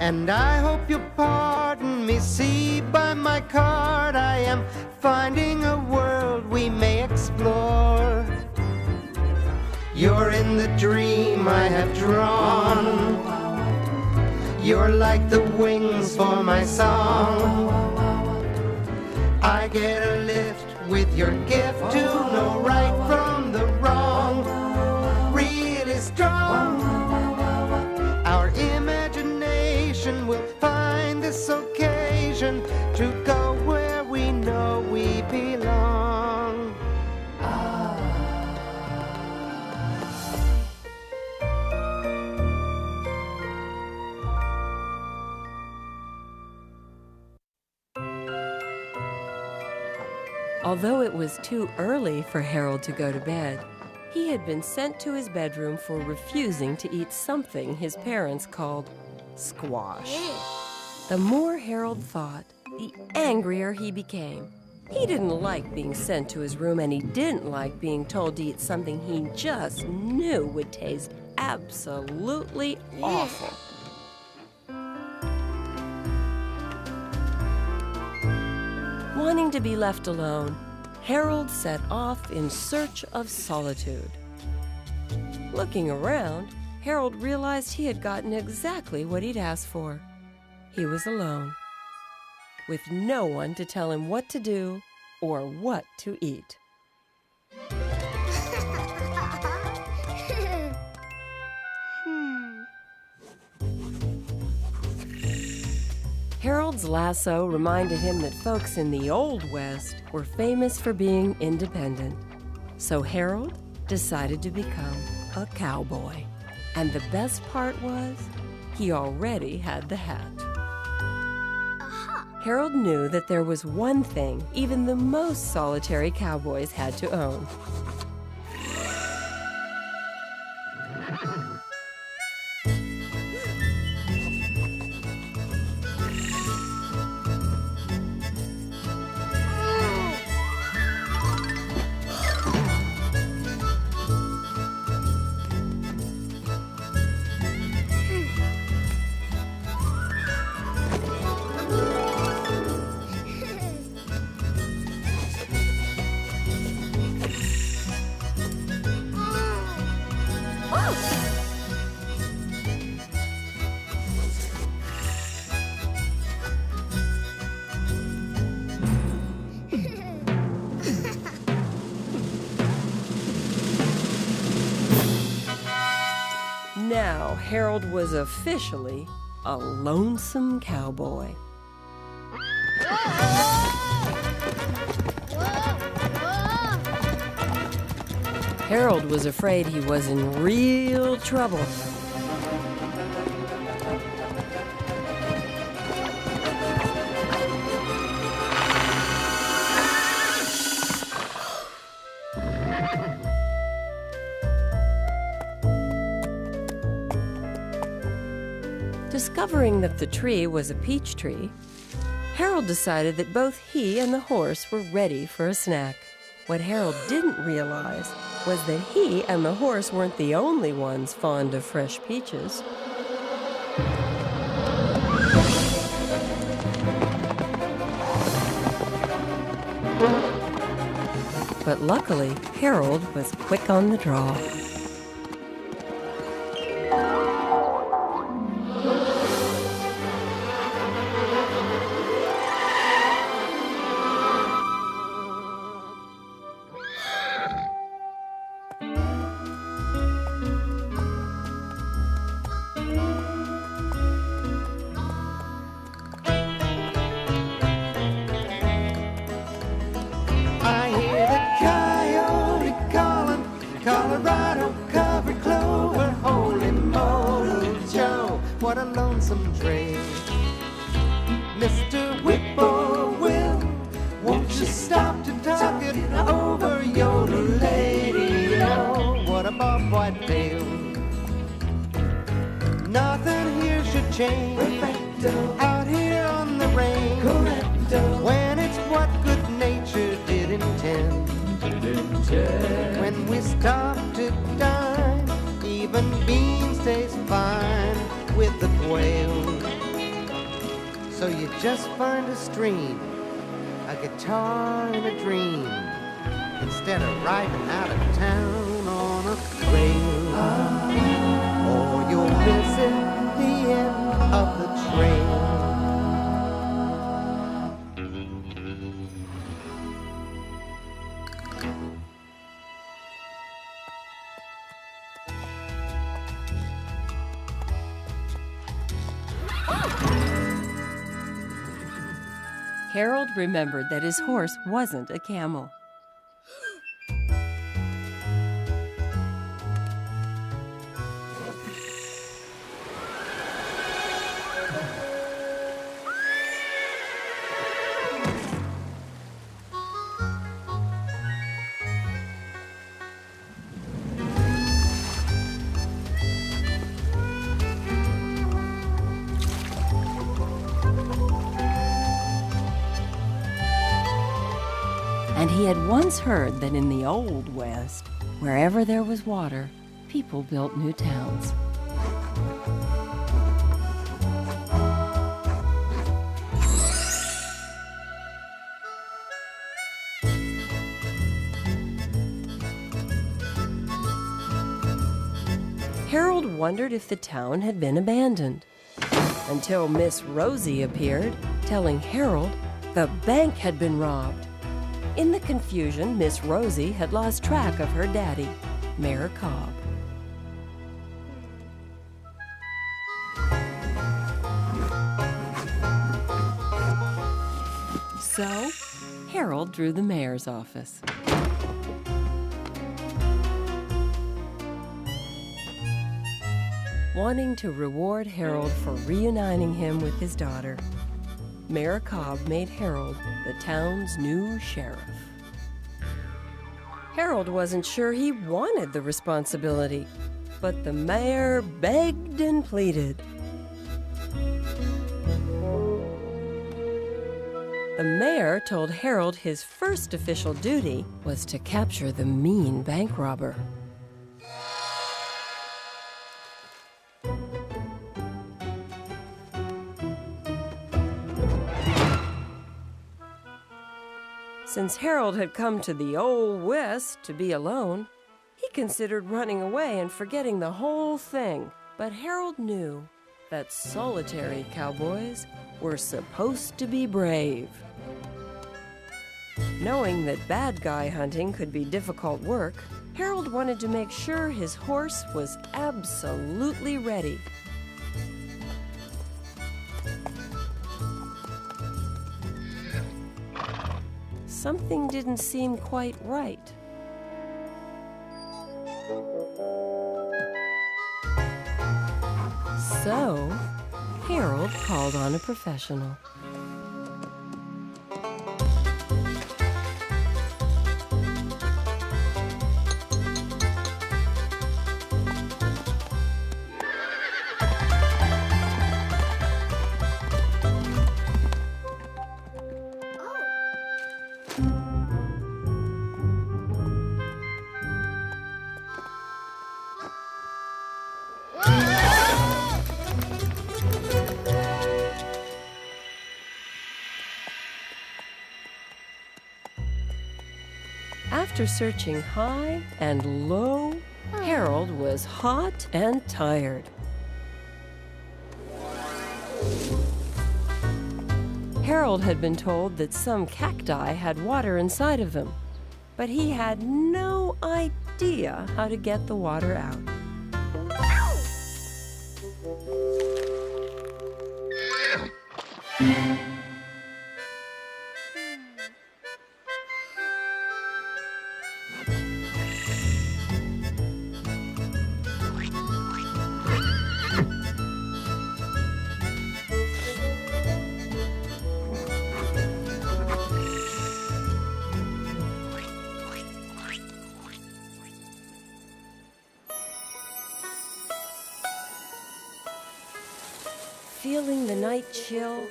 And I hope you'll pardon me, see by my card I am finding a world we may explore. You're in the dream I have drawn. You're like the wings for my song. I get a lift with your gift to know right from the wrong. Really strong. Our imagination will find this occasion to go where we know we belong. Although it was too early for Harold to go to bed, he had been sent to his bedroom for refusing to eat something his parents called squash. The more Harold thought, the angrier he became. He didn't like being sent to his room, and he didn't like being told to eat something he just knew would taste absolutely awful. Wanting to be left alone, Harold set off in search of solitude. Looking around, Harold realized he had gotten exactly what he'd asked for. He was alone, with no one to tell him what to do or what to eat. Harold's lasso reminded him that folks in the Old West were famous for being independent. So Harold decided to become a cowboy. And the best part was, he already had the hat. Harold knew that there was one thing even the most solitary cowboys had to own. Now Harold was officially a lonesome cowboy. Harold was afraid he was in real trouble. Discovering that the tree was a peach tree, Harold decided that both he and the horse were ready for a snack. What Harold didn't realize was that he and the horse weren't the only ones fond of fresh peaches. But luckily, Harold was quick on the draw. Colorado covered clover, holy moly, Joe, what a lonesome trail. Mr. Whippoorwill, won't you stop to talk it over, yodel lady, oh, what a bobwhite tail. Nothing here should change, perfecto, out here on the range, correcto, when it's what good nature did intend. When we stop to dine, even beans taste fine with the quail. So you just find a stream, a guitar in a dream, instead of riding out of town on a trail. Or you're missing the end of the trail. Harold remembered that his horse wasn't a camel. And he had once heard that in the Old West, wherever there was water, people built new towns. Harold wondered if the town had been abandoned, until Miss Rosie appeared, telling Harold the bank had been robbed. In the confusion, Miss Rosie had lost track of her daddy, Mayor Cobb. So, Harold drew the mayor's office. Wanting to reward Harold for reuniting him with his daughter, Mayor Cobb made Harold the town's new sheriff. Harold wasn't sure he wanted the responsibility, but the mayor begged and pleaded. The mayor told Harold his first official duty was to capture the mean bank robber. Since Harold had come to the Old West to be alone, he considered running away and forgetting the whole thing. But Harold knew that solitary cowboys were supposed to be brave. Knowing that bad guy hunting could be difficult work, Harold wanted to make sure his horse was absolutely ready. Something didn't seem quite right. So, Harold called on a professional. After searching high and low, Harold was hot and tired. Harold had been told that some cacti had water inside of them, but he had no idea how to get the water out. Feeling the night chill,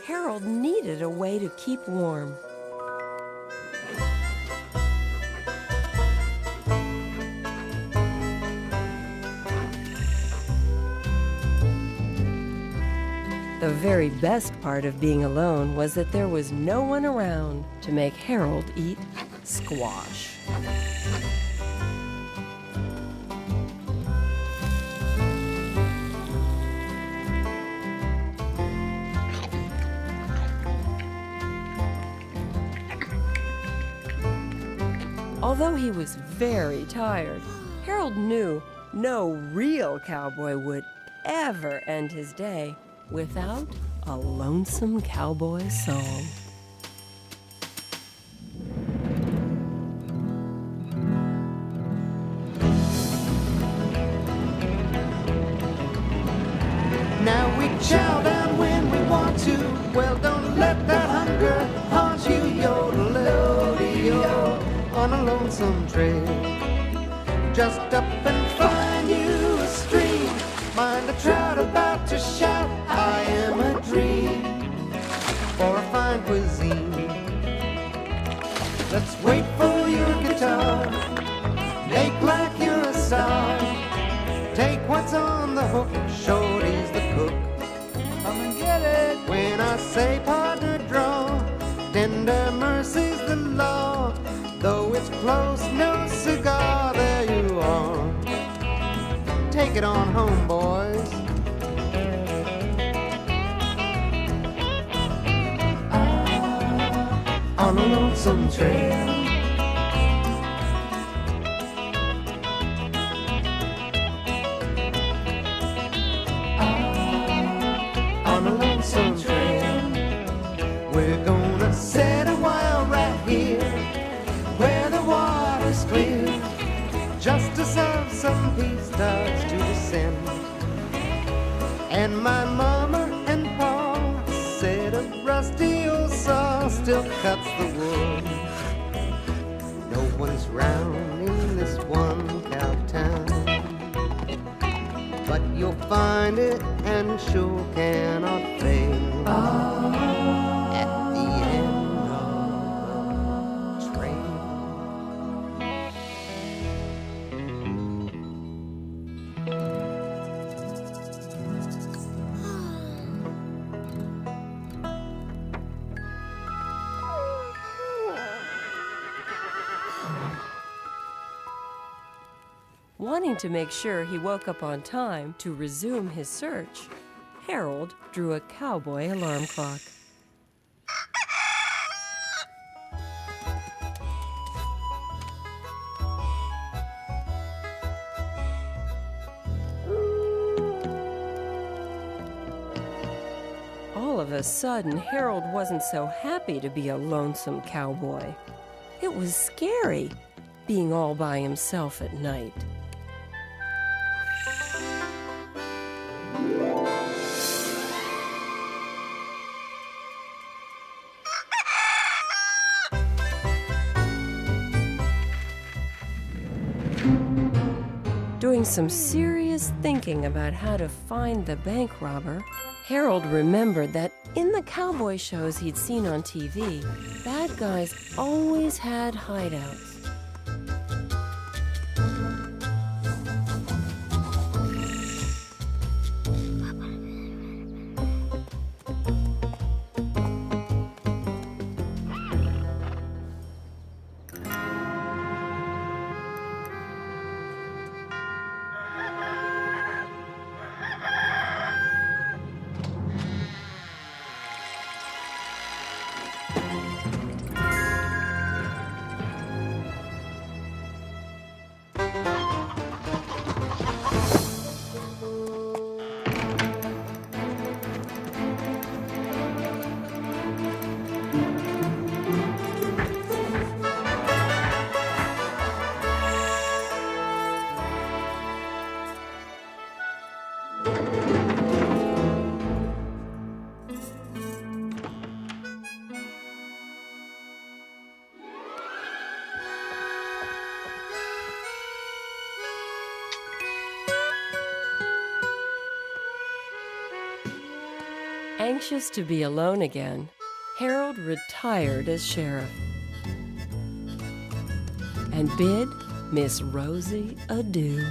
Harold needed a way to keep warm. The very best part of being alone was that there was no one around to make Harold eat squash. Although he was very tired, Harold knew no real cowboy would ever end his day without a lonesome cowboy song. Now we chow down when we want to. Well, don't let that hunger haunt you. Yodel-o-dee-o on a lonesome trail. Just up and find you a stream. Mind a trout about to shout, I am a dream for a fine cuisine. Let's wait for your guitar. Make like you're a star. Take what's on the hook. Shorty's the cook. Come and get it. When I say partner draw, tender mercy's the law. Though it's close, no cigar, there you are. Take it on home, boys. On a lonesome trail. On a lonesome trail. We're gonna set a while right here where the water's clear. Justice of some peace starts to descend. And my mama and pa said a rusty old saw still cuts the wood. No one's round in this one cow town, but you'll find it and sure cannot fail at the end of the trail. Wanting to make sure he woke up on time to resume his search, Harold drew a cowboy alarm clock. All of a sudden, Harold wasn't so happy to be a lonesome cowboy. It was scary, being all by himself at night. Doing some serious thinking about how to find the bank robber, Harold remembered that in the cowboy shows he'd seen on TV, bad guys always had hideouts. Anxious to be alone again, Harold retired as sheriff and bid Miss Rosie adieu.